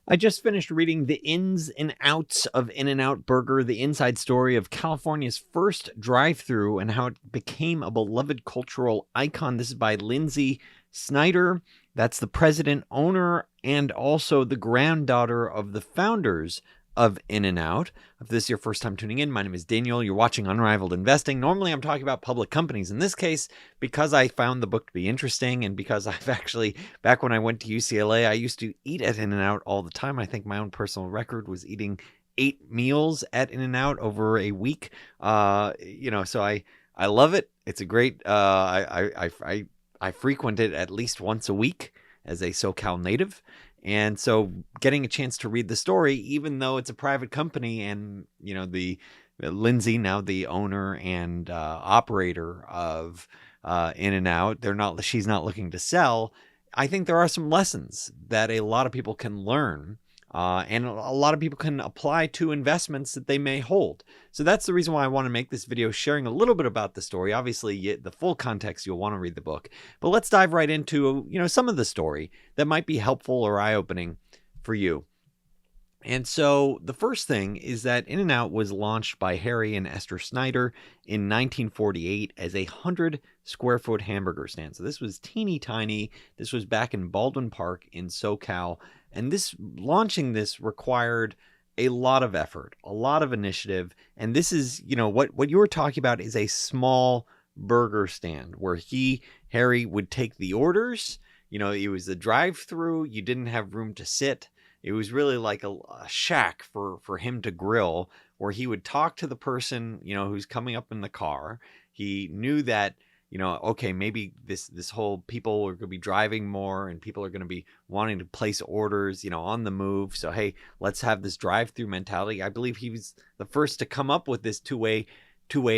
I just finished reading The Ins and Outs of In-N-Out Burger, the inside story of California's first drive-thru and how it became a beloved cultural icon. This is by Lynsi Synder. That's the president, owner, and also the granddaughter of the founders of In-N-Out. If this is your first time tuning in, my name is Daniel. You're watching Unrivaled Investing. Normally, I'm talking about public companies. In this case, because I found the book to be interesting and because I've actually, back when I went to UCLA, I used to eat at In-N-Out all the time. I think my own personal record was eating 8 meals at In-N-Out over a week. So I love it. It's a great, I frequent it at least once a week as a SoCal native. And so getting a chance to read the story, even though it's a private company and, the Lynsi, now the owner and operator of In-N-Out, she's not looking to sell. I think there are some lessons that a lot of people can learn and a lot of people can apply to investments that they may hold. So that's the reason why I want to make this video, sharing a little bit about the story. Obviously, the full context, you'll want to read the book. But let's dive right into, some of the story that might be helpful or eye-opening for you. And so the first thing is that In-N-Out was launched by Harry and Esther Snyder in 1948 as a 100-square-foot hamburger stand. So this was teeny tiny. This was back in Baldwin Park in SoCal. And launching this required a lot of effort, a lot of initiative. And this is, what you were talking about is a small burger stand where Harry would take the orders. It was a drive-through. You didn't have room to sit. It was really like a shack for him to grill, where he would talk to the person, who's coming up in the car. He knew that, okay, maybe this whole people are going to be driving more and people are going to be wanting to place orders, on the move. So, hey, let's have this drive-through mentality. I believe he was the first to come up with this two-way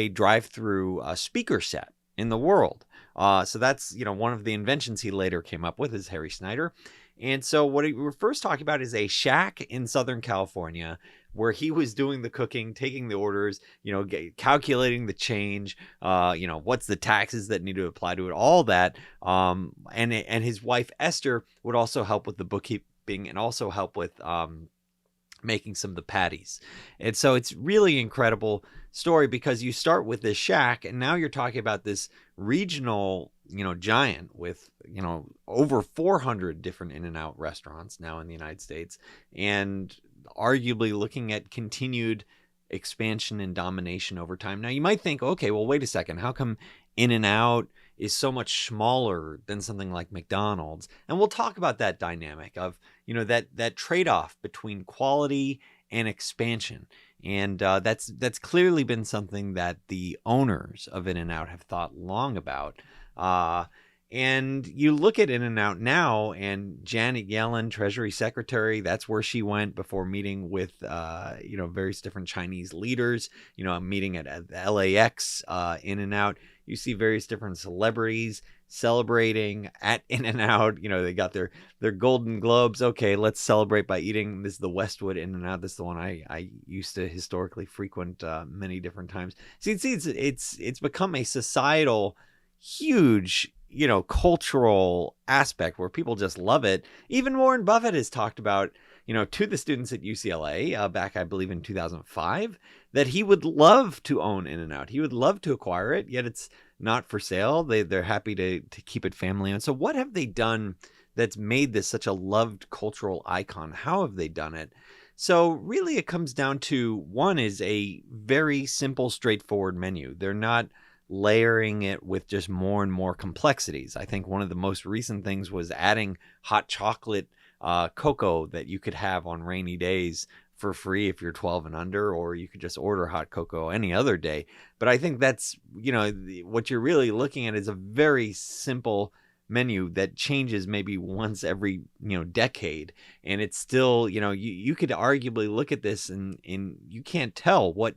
drive-through speaker set in the world. So that's, one of the inventions he later came up with, is Harry Snyder. And so what we were first talking about is a shack in Southern California where he was doing the cooking, taking the orders, calculating the change, what's the taxes that need to apply to it, all that. And his wife, Esther, would also help with the bookkeeping and also help with making some of the patties. And so it's really incredible story because you start with this shack and now you're talking about this regional, giant with, over 400 different In-N-Out restaurants now in the United States, and arguably looking at continued expansion and domination over time. Now you might think, okay, well, wait a second. How come In-N-Out is so much smaller than something like McDonald's? And we'll talk about that dynamic of, that trade-off between quality and expansion. And that's clearly been something that the owners of In-N-Out have thought long about. And you look at In-N-Out now, and Janet Yellen, Treasury Secretary, that's where she went before meeting with, various different Chinese leaders, a meeting at LAX, In-N-Out. You see various different celebrities celebrating at In-N-Out. They got their Golden Globes. Okay, let's celebrate by eating. This is the Westwood In-N-Out. This is the one I used to historically frequent many different times. See, it's become a societal, huge, cultural aspect where people just love it. Even Warren Buffett has talked about, to the students at UCLA back, I believe, in 2005, that he would love to own In-N-Out. He would love to acquire it, yet it's not for sale. They're happy to keep it family owned. So what have they done that's made this such a loved cultural icon? How have they done it? So really it comes down to, one is a very simple, straightforward menu. They're not layering it with just more and more complexities. I think one of the most recent things was adding hot chocolate cocoa that you could have on rainy days for free if you're 12 and under, or you could just order hot cocoa any other day. But I think that's, what you're really looking at is a very simple menu that changes maybe once every, decade. And it's still, you could arguably look at this and you can't tell what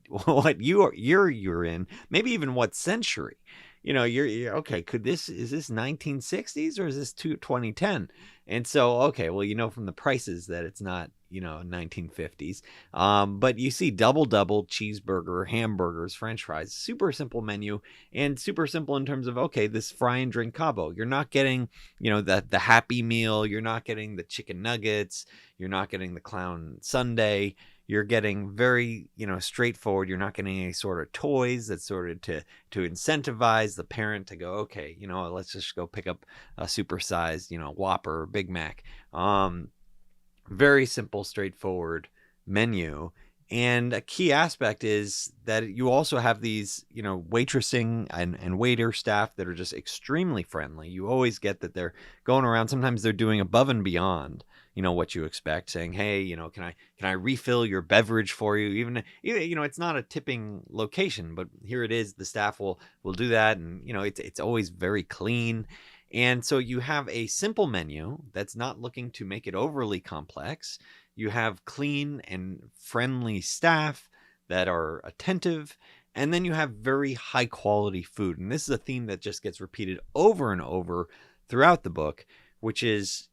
year you're in, maybe even what century. You're okay. Is this 1960s or is this 2010? And so, okay, well, from the prices that it's not, 1950s. But you see double, cheeseburger, hamburgers, French fries, super simple menu, and super simple in terms of, okay, this fry and drink combo. You're not getting, the Happy Meal. You're not getting the chicken nuggets. You're not getting the clown sundae. You're getting very, straightforward. You're not getting any sort of toys that's sort of to incentivize the parent to go, okay, let's just go pick up a supersized, Whopper or Big Mac. Very simple, straightforward menu. And a key aspect is that you also have these, waitressing and waiter staff that are just extremely friendly. You always get that they're going around. Sometimes they're doing above and beyond, what you expect, saying, hey, can I refill your beverage for you? Even, it's not a tipping location, but here it is. The staff will do that. And, it's always very clean. And so you have a simple menu that's not looking to make it overly complex. You have clean and friendly staff that are attentive, and then you have very high quality food. And this is a theme that just gets repeated over and over throughout the book, which is,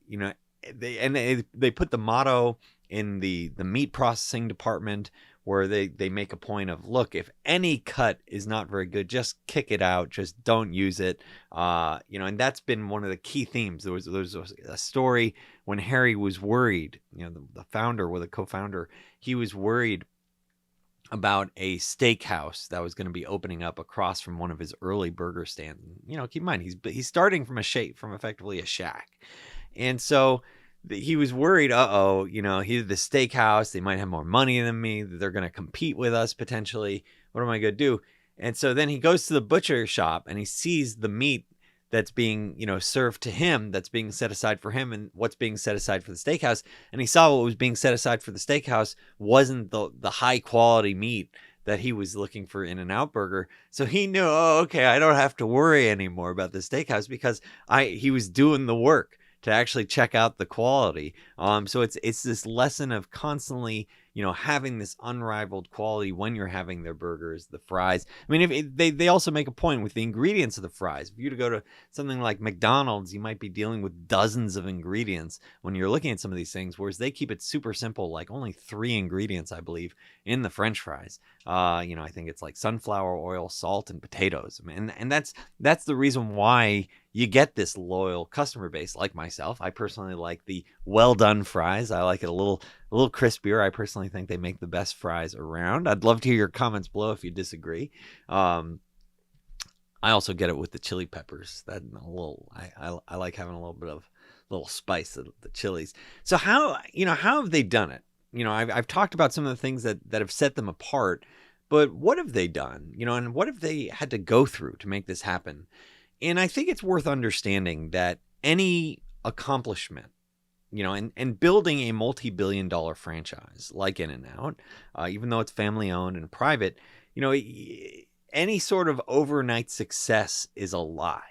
they put the motto in the meat processing department, where they make a point of, look, if any cut is not very good, just kick it out, just don't use it. And that's been one of the key themes. There was a story when Harry was worried, the founder or the co-founder, he was worried about a steakhouse that was going to be opening up across from one of his early burger stands. Keep in mind, he's starting from effectively a shack. And so he was worried, he's the steakhouse. They might have more money than me. They're going to compete with us potentially. What am I going to do? And so then he goes to the butcher shop and he sees the meat that's being, served to him, that's being set aside for him, and what's being set aside for the steakhouse. And he saw what was being set aside for the steakhouse wasn't the high quality meat that he was looking for in an In-N-Out Burger. So he knew, okay, I don't have to worry anymore about the steakhouse because he was doing the work to actually check out the quality. So it's this lesson of constantly, having this unrivaled quality when you're having their burgers, the fries. I mean, if they also make a point with the ingredients of the fries. If you were to go to something like McDonald's, you might be dealing with dozens of ingredients when you're looking at some of these things, whereas they keep it super simple, like only 3 ingredients, I believe, in the French fries. I think it's like sunflower oil, salt, and potatoes. I mean, and that's the reason why you get this loyal customer base like myself. I personally like the well done fries. I like it a little crispier. I personally think they make the best fries around. I'd love to hear your comments below if you disagree. I also get it with the chili peppers. That I like having a little spice of the chilies. So how have they done it? I've talked about some of the things that have set them apart, but what have they done? And what have they had to go through to make this happen? And I think it's worth understanding that any accomplishment, and building a multi-billion-dollar franchise like In-N-Out, even though it's family-owned and private, any sort of overnight success is a lie.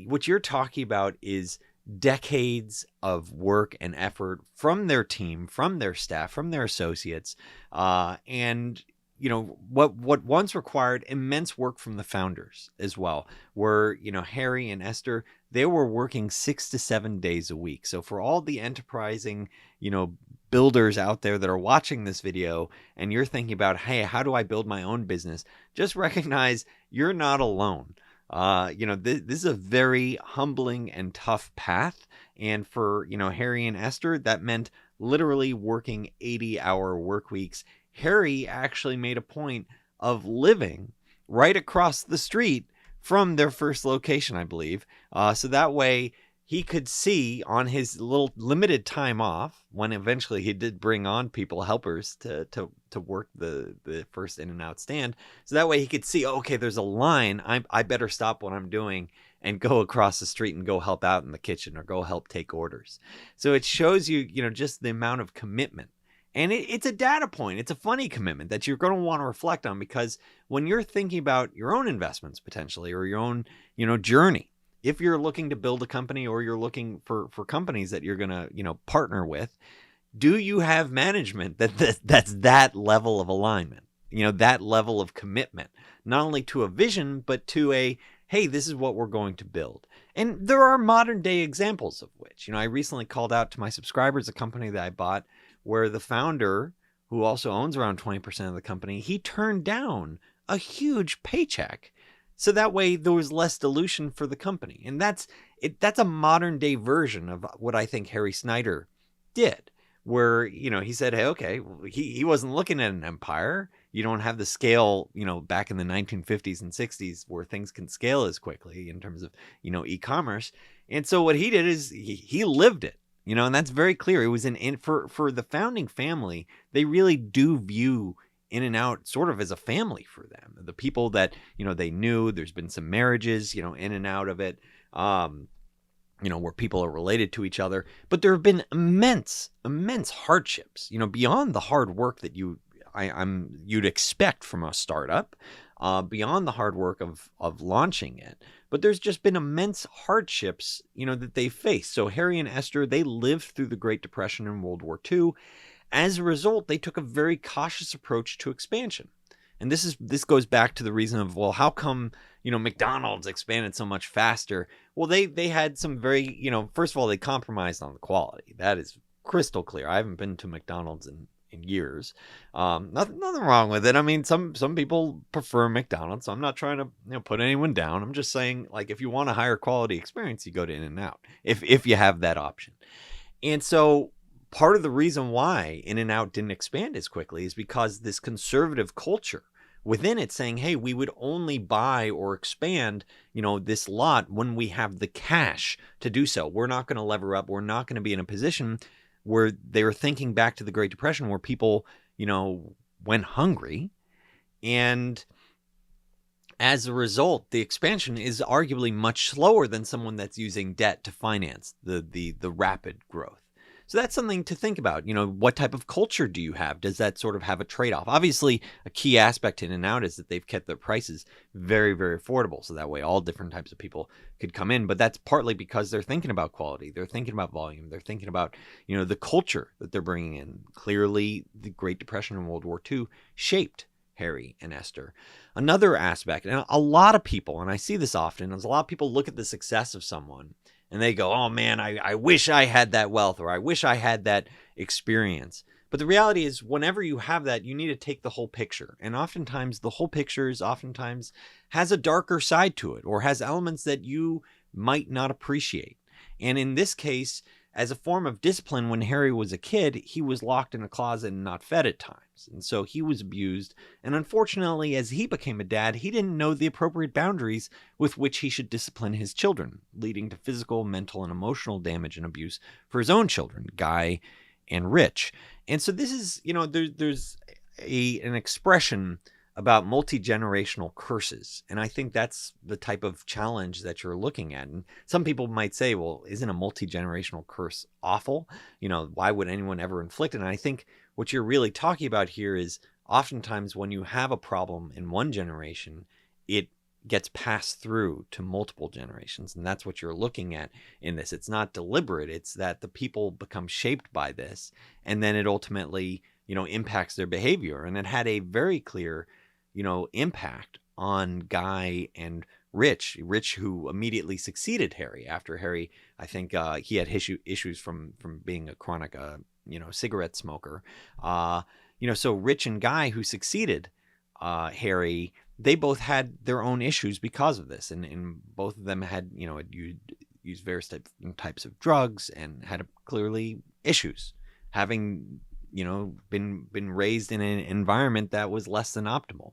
What you're talking about is decades of work and effort from their team, from their staff, from their associates, and what once required immense work from the founders as well, where, Harry and Esther, they were working 6 to 7 days a week. So for all the enterprising, builders out there that are watching this video and you're thinking about, hey, how do I build my own business? Just recognize you're not alone. This is a very humbling and tough path. And for, Harry and Esther, that meant literally working 80-hour work weeks. Harry actually made a point of living right across the street from their first location, I believe. So that way he could see on his little limited time off, when eventually he did bring on helpers to work the first In-N-Out stand. So that way he could see, okay, there's a line. I better stop what I'm doing and go across the street and go help out in the kitchen or go help take orders. So it shows you, just the amount of commitment. And it's a data point. It's a funny commitment that you're going to want to reflect on, because when you're thinking about your own investments potentially, or your own, journey, if you're looking to build a company or you're looking for companies that you're going to, partner with, do you have management that's that level of alignment, that level of commitment, not only to a vision, but to hey, this is what we're going to build. And there are modern day examples of which, I recently called out to my subscribers a company that I bought where the founder, who also owns around 20% of the company, he turned down a huge paycheck. So that way there was less dilution for the company. And that's a modern day version of what I think Harry Snyder did, where, he said, hey, okay, he wasn't looking at an empire. You don't have the scale, back in the 1950s and 60s where things can scale as quickly in terms of, e-commerce. And so what he did is he lived it, and that's very clear. It was for the founding family. They really do view In-N-Out sort of as a family for them. The people that, they knew. There's been some marriages, in and out of it, where people are related to each other. But there have been immense hardships, beyond the hard work that you'd expect from a startup, beyond the hard work of launching it. But there's just been immense hardships, that they faced. So Harry and Esther, they lived through the Great Depression and World War II. As a result, they took a very cautious approach to expansion. And this goes back to the reason of, well, how come, McDonald's expanded so much faster? Well, they had some very, first of all, they compromised on the quality. That is crystal clear. I haven't been to McDonald's in years. Nothing wrong with it. I mean, some people prefer McDonald's, so I'm not trying to put anyone down. I'm just saying, like, if you want a higher quality experience, you go to In-N-Out if you have that option. And so part of the reason why In-N-Out didn't expand as quickly is because this conservative culture within it saying, hey, we would only buy or expand, this lot when we have the cash to do so. We're not going to lever up. We're not going to be in a position where they were thinking back to the Great Depression where people, went hungry. And as a result, the expansion is arguably much slower than someone that's using debt to finance the rapid growth. So that's something to think about. What type of culture do you have? Does that sort of have a trade-off? Obviously, a key aspect in In-N-Out is that they've kept their prices very, very affordable. So that way all different types of people could come in. But that's partly because they're thinking about quality. They're thinking about volume. They're thinking about, the culture that they're bringing in. Clearly, the Great Depression and World War II shaped Harry and Esther. Another aspect, and a lot of people, and I see this often, is a lot of people look at the success of someone and they go, oh man, I wish I had that wealth, or I wish I had that experience. But the reality is, whenever you have that, you need to take the whole picture. And oftentimes the whole picture has a darker side to it, or has elements that you might not appreciate. And in this case, as a form of discipline, when Harry was a kid, he was locked in a closet and not fed at times. And so he was abused. And unfortunately, as he became a dad, he didn't know the appropriate boundaries with which he should discipline his children, leading to physical, mental, and emotional damage and abuse for his own children, Guy and Rich. And so this is, there's an expression about multi-generational curses. And I think that's the type of challenge that you're looking at. And some people might say, well, isn't a multi-generational curse awful? Why would anyone ever inflict it? And I think what you're really talking about here is oftentimes when you have a problem in one generation, it gets passed through to multiple generations. And that's what you're looking at in this. It's not deliberate. It's that the people become shaped by this. And then it ultimately, impacts their behavior. And it had a very clear impact on Guy and Rich, who immediately succeeded Harry after Harry, I think he had issues from being a chronic, cigarette smoker. So Rich and Guy, who succeeded Harry, they both had their own issues because of this. And both of them had, used various types of drugs and had clearly issues, having been raised in an environment that was less than optimal.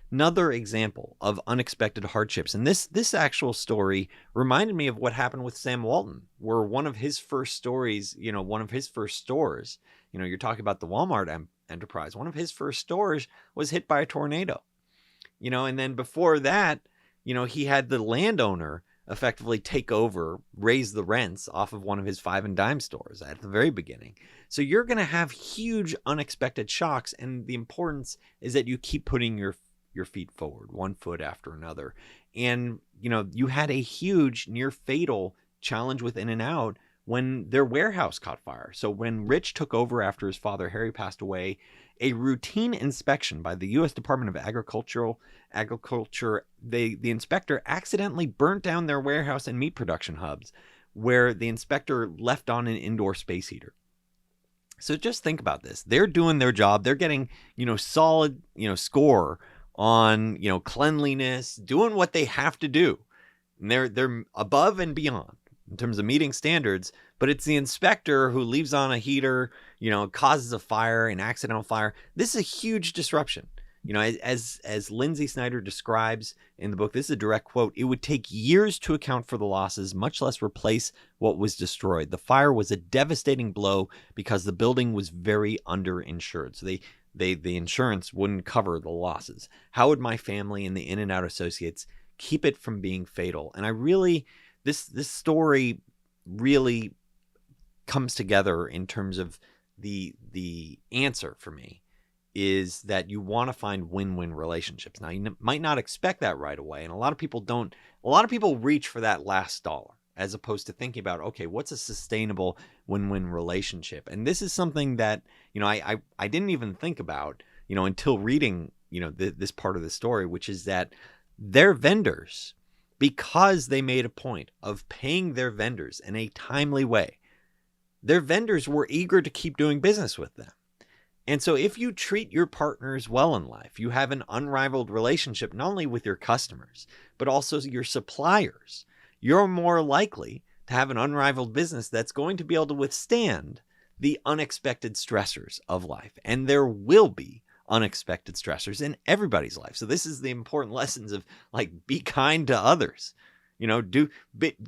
Another example of unexpected hardships. And this actual story reminded me of what happened with Sam Walton, where one of his first stories, one of his first stores, you're talking about the Walmart enterprise. One of his first stores was hit by a tornado, and then before that, he had the landowner effectively take over, raise the rents off of one of his 5 and dime stores at the very beginning. So you're going to have huge unexpected shocks. And the importance is that you keep putting your feet forward, one foot after another. And, you had a huge near fatal challenge with In-N-Out when their warehouse caught fire. So when Rich took over after his father Harry passed away, a routine inspection by the U.S. Department of Agriculture, the inspector accidentally burnt down their warehouse and meat production hubs, where the inspector left on an indoor space heater. So just think about this. They're doing their job. They're getting, solid, score on, cleanliness, doing what they have to do. And they're above and beyond in terms of meeting standards, but it's the inspector who leaves on a heater, causes a fire, an accidental fire. This is a huge disruption. As Lynsi Synder describes in the book, this is a direct quote, "It would take years to account for the losses, much less replace what was destroyed. The fire was a devastating blow because the building was very underinsured." So the insurance wouldn't cover the losses. How would my family and the In-N-Out associates keep it from being fatal? And I really, this story really comes together in terms of the answer for me is that you want to find win-win relationships. Now, you might not expect that right away, and a lot of people reach for that last dollar as opposed to thinking about, okay, what's a sustainable win-win relationship? And this is something that, I didn't even think about, until reading, this part of the story, which is that their vendors, because they made a point of paying their vendors in a timely way, their vendors were eager to keep doing business with them. And so if you treat your partners well in life, you have an unrivaled relationship, not only with your customers, but also your suppliers, you're more likely to have an unrivaled business that's going to be able to withstand the unexpected stressors of life. And there will be unexpected stressors in everybody's life. So this is the important lessons of be kind to others,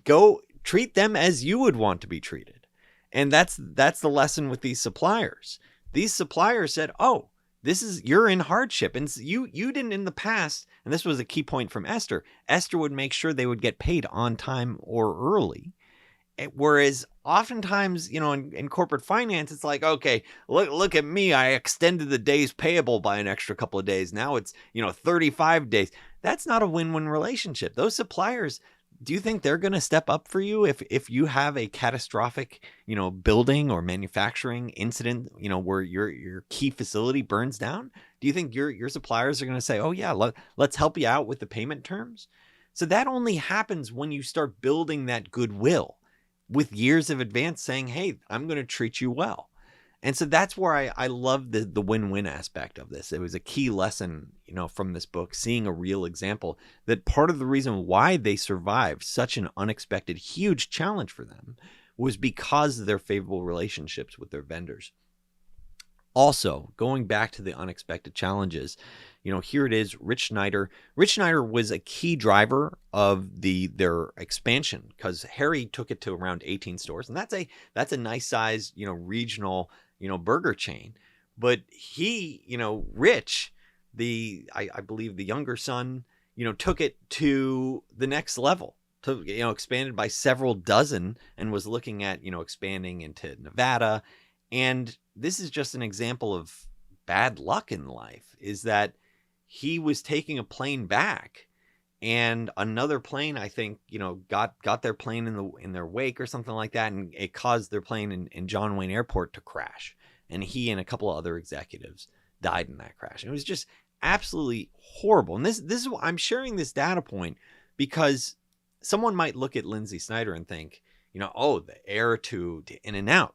go treat them as you would want to be treated. And that's the lesson with these suppliers. These suppliers said, "Oh, you're in hardship." And you didn't in the past, and this was a key point from Esther. Esther would make sure they would get paid on time or early. Whereas oftentimes, in corporate finance, it's like, okay, look at me. I extended the days payable by an extra couple of days. Now it's, 35 days. That's not a win-win relationship. Those suppliers, do you think they're going to step up for you if you have a catastrophic, building or manufacturing incident, where your key facility burns down? Do you think your suppliers are going to say, "Oh yeah, let's help you out with the payment terms"? So that only happens when you start building that goodwill with years of advance, saying, "Hey, I'm going to treat you well." And so that's where I love the win-win aspect of this. It was a key lesson, from this book, seeing a real example that part of the reason why they survived such an unexpected, huge challenge for them was because of their favorable relationships with their vendors. Also, going back to the unexpected challenges, here it is, Rich Synder. Rich Synder was a key driver of their expansion because Harry took it to around 18 stores. And that's a nice size, regional, burger chain. But he, Rich, I believe the younger son, took it to the next level, to, expanded by several dozen and was looking at, expanding into Nevada. And this is just an example of bad luck in life, is that he was taking a plane back and another plane, I think, got their plane in their wake or something like that. And it caused their plane in John Wayne Airport to crash. And he and a couple of other executives died in that crash. And it was just absolutely horrible. And this is why I'm sharing this data point, because someone might look at Lynsi Synder and think, oh, the heir to In-N-Out,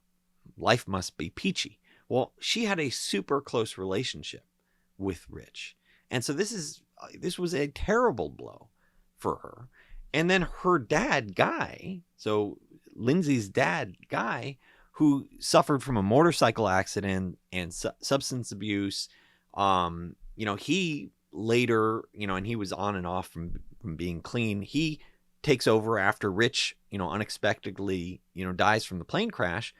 life must be peachy. Well, she had a super close relationship with Rich. And so this was a terrible blow for her. And then her dad, Guy, so Lynsi's dad, Guy, who suffered from a motorcycle accident and substance abuse, he later, and he was on and off from being clean. He takes over after Rich, unexpectedly, dies from the plane crash.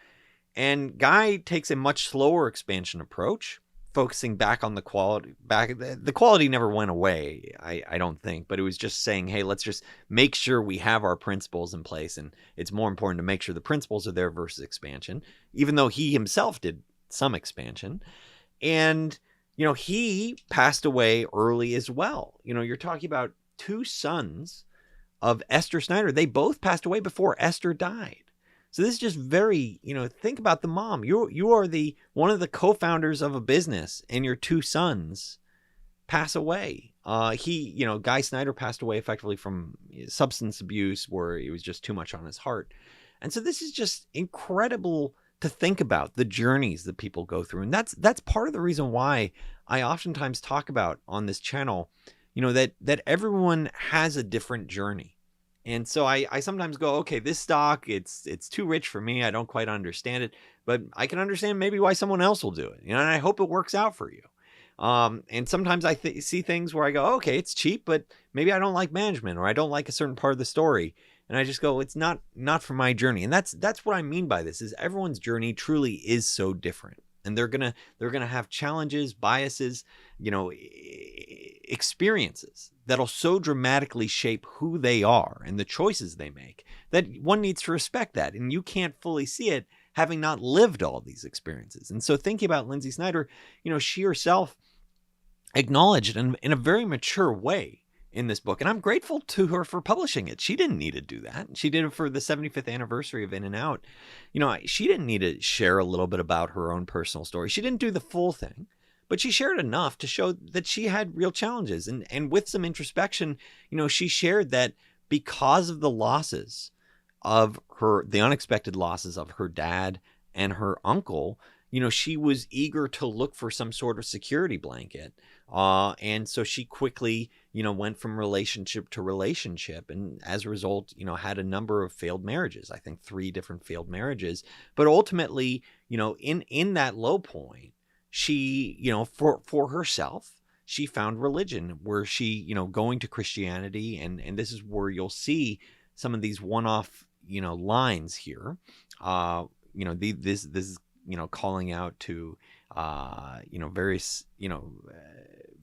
And Guy takes a much slower expansion approach, focusing back on the quality. The quality never went away, I don't think, but it was just saying, hey, let's just make sure we have our principles in place, and it's more important to make sure the principles are there versus expansion, even though he himself did some expansion. And, he passed away early as well. You're talking about two sons of Esther Synder. They both passed away before Esther died. So this is just very, think about the mom. You are the one of the co-founders of a business, and your two sons pass away. Guy Snyder passed away effectively from substance abuse, where it was just too much on his heart. And so this is just incredible to think about, the journeys that people go through. And that's part of the reason why I oftentimes talk about on this channel, that everyone has a different journey. And so I sometimes go, okay, this stock, it's too rich for me. I don't quite understand it, but I can understand maybe why someone else will do it. And I hope it works out for you. And sometimes I see things where I go, okay, it's cheap, but maybe I don't like management, or I don't like a certain part of the story. And I just go, it's not for my journey. And that's what I mean by this, is everyone's journey truly is so different. And they're going to have challenges, biases, experiences that'll so dramatically shape who they are and the choices they make, that one needs to respect that. And you can't fully see it having not lived all these experiences. And so thinking about Lynsi Synder, she herself acknowledged in a very mature way in this book. And I'm grateful to her for publishing it. She didn't need to do that. She did it for the 75th anniversary of In and Out. She didn't need to share a little bit about her own personal story. She didn't do the full thing, but she shared enough to show that she had real challenges. And with some introspection, she shared that because of the losses of the unexpected losses of her dad and her uncle, she was eager to look for some sort of security blanket. And so she quickly, went from relationship to relationship. And as a result, had a number of failed marriages, I think 3 different failed marriages. But ultimately, in that low point, she, for herself, she found religion, where she, going to Christianity. And this is where you'll see some of these one-off, lines here. This is, calling out to,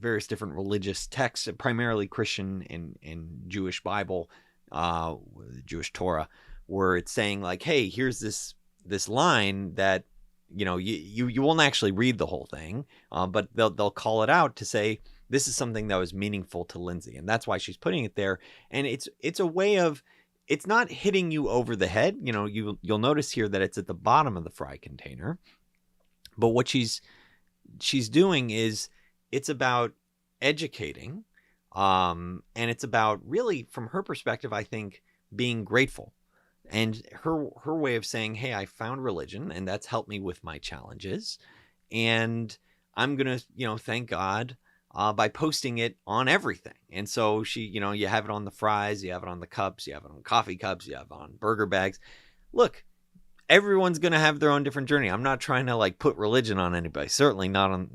various different religious texts, primarily Christian and Jewish Bible, Jewish Torah, where it's saying like, hey, here's this line that, you won't actually read the whole thing, but they'll call it out to say, this is something that was meaningful to Lynsi. And that's why she's putting it there. And it's a way of, it's not hitting you over the head. You'll notice here that it's at the bottom of the fry container. But what she's doing is, it's about educating, and it's about really, from her perspective, I think, being grateful. And her way of saying, hey, I found religion, and that's helped me with my challenges. And I'm going to, thank God by posting it on everything. And so she, you have it on the fries, you have it on the cups, you have it on coffee cups, you have it on burger bags. Look, everyone's going to have their own different journey. I'm not trying to put religion on anybody, certainly not on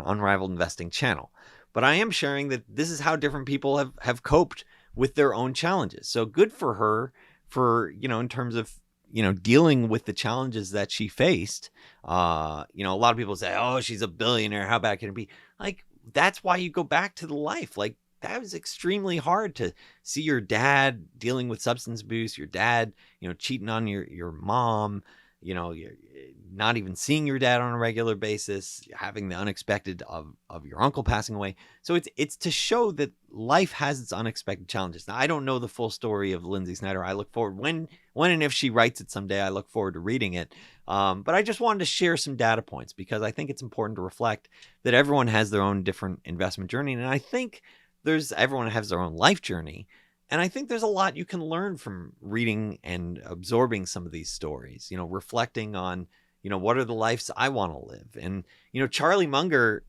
Unrivaled Investing channel. But I am sharing that this is how different people have coped with their own challenges. So good for her for, in terms of, dealing with the challenges that she faced. A lot of people say, oh, she's a billionaire, how bad can it be? That's why you go back to the life. That was extremely hard to see your dad dealing with substance abuse, your dad, cheating on your mom, you're not even seeing your dad on a regular basis, having the unexpected of your uncle passing away. So it's to show that life has its unexpected challenges. Now, I don't know the full story of Lynsi Synder. I look forward, when and if she writes it someday, I look forward to reading it. But I just wanted to share some data points, because I think it's important to reflect that everyone has their own different investment journey. And I think everyone has their own life journey. And I think there's a lot you can learn from reading and absorbing some of these stories, reflecting on, what are the lives I want to live? And, Charlie Munger,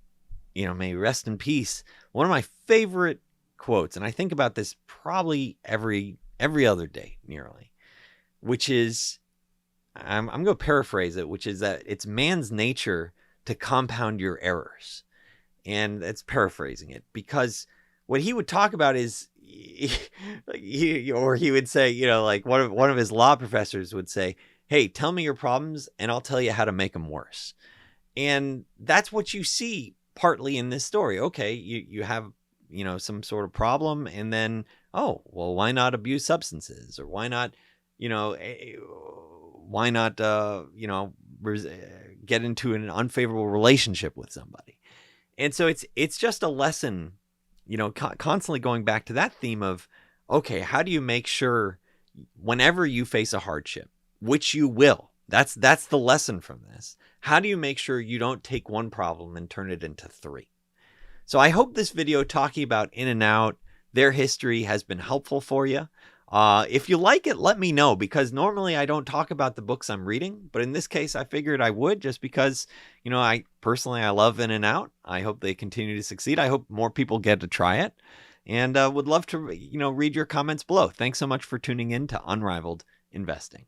may rest in peace. One of my favorite quotes, and I think about this probably every other day nearly, which is, I'm going to paraphrase it, which is that it's man's nature to compound your errors. And that's paraphrasing it, because what he would talk about is, he would say, one of his law professors would say, hey, tell me your problems and I'll tell you how to make them worse. And that's what you see partly in this story. Okay, you have, some sort of problem, and then, oh, well, why not abuse substances? Or why not, get into an unfavorable relationship with somebody? And so it's just a lesson, constantly going back to that theme of, okay, how do you make sure whenever you face a hardship, which you will. That's the lesson from this. How do you make sure you don't take one problem and turn it into three? So I hope this video talking about In and Out, their history, has been helpful for you. If you like it, let me know, because normally I don't talk about the books I'm reading, but in this case I figured I would, just because, I love In and Out. I hope they continue to succeed. I hope more people get to try it, and would love to, read your comments below. Thanks so much for tuning in to Unrivaled Investing.